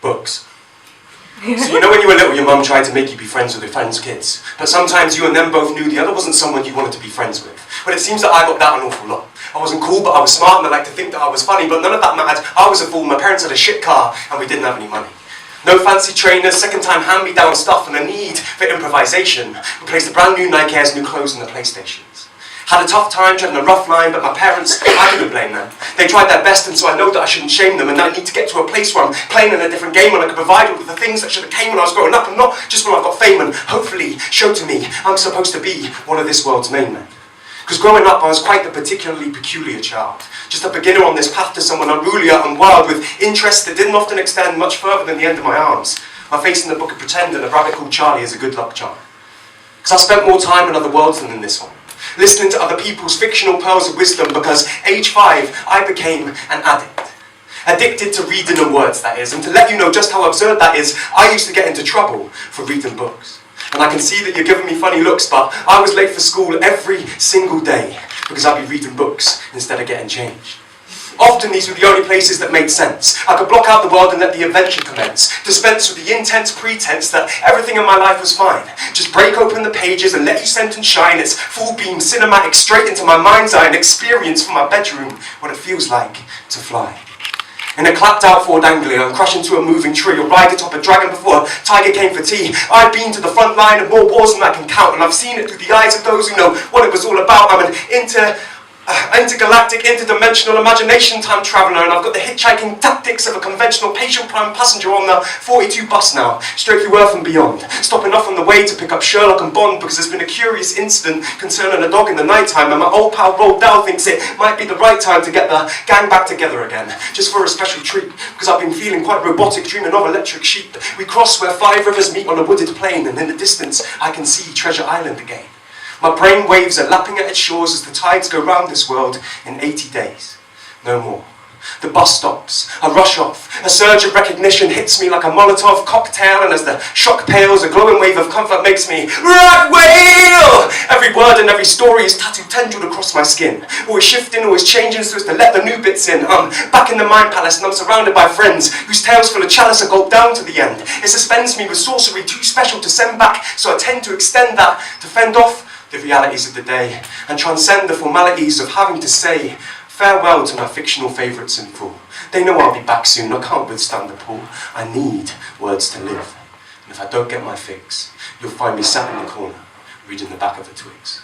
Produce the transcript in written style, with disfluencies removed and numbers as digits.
Books. So you know when you were little, your mum tried to make you be friends with your friends' kids, but sometimes you and them both knew the other wasn't someone you wanted to be friends with. Well, it seems that I got that an awful lot. I wasn't cool, but I was smart, and I liked to think that I was funny, but none of that mattered. I was a fool, my parents had a shit car, and we didn't have any money. No fancy trainers, second-time hand-me-down stuff, and a need for improvisation replaced the brand new Nike Airs, new clothes, and the PlayStations. Had a tough time, treading a rough line, but my parents, I couldn't blame them. They tried their best, and so I know that I shouldn't shame them, and I need to get to a place where I'm playing in a different game, and I can provide them with the things that should have came when I was growing up, and not just when I've got fame, and hopefully show to me I'm supposed to be one of this world's main men. Because growing up, I was quite a particularly peculiar child. Just a beginner on this path to someone unruly and wild, with interests that didn't often extend much further than the end of my arms. My face in the book of Pretend and a rabbit called Charlie is a good luck charm. Because I spent more time in other worlds than in this one, listening to other people's fictional pearls of wisdom, because age 5, I became an addict. Addicted to reading and words, that is. And to let you know just how absurd that is, I used to get into trouble for reading books. And I can see that you're giving me funny looks, but I was late for school every single day because I'd be reading books instead of getting changed. Often these were the only places that made sense. I could block out the world and let the adventure commence, dispense with the intense pretense that everything in my life was fine. Just break open the pages and let your sentence shine its full beam cinematic straight into my mind's eye and experience from my bedroom what it feels like to fly. In a clapped out Ford Anglia, and crash into a moving tree, or ride atop a dragon before a tiger came for tea. I've been to the front line of more wars than I can count, and I've seen it through the eyes of those who know what it was all about. I'm an intergalactic, interdimensional imagination time traveller, and I've got the hitchhiking tactics of a conventional patient prime passenger on the 42 bus now, straight through Earth and beyond, stopping off on the way to pick up Sherlock and Bond because there's been a curious incident concerning a dog in the night time, and my old pal Roald Dahl thinks it might be the right time to get the gang back together again, just for a special treat, because I've been feeling quite robotic, dreaming of electric sheep. We cross where 5 rivers meet on a wooded plain, and in the distance I can see Treasure Island again. My brain waves are lapping at its shores as the tides go round this world in 80 days. No more. The bus stops. I rush off. A surge of recognition hits me like a Molotov cocktail, and as the shock pales, a glowing wave of comfort makes me rock whale! Every word and every story is tattooed tendrilled across my skin. Always shifting, always changing so as to let the new bits in. I'm back in the mind palace and I'm surrounded by friends whose tales full of chalice are gulped down to the end. It suspends me with sorcery too special to send back, so I tend to extend that to fend off the realities of the day and transcend the formalities of having to say farewell to my fictional favourites in full. They know I'll be back soon, I can't withstand the pull. I need words to live. And if I don't get my fix, you'll find me sat in the corner, reading the back of the twigs.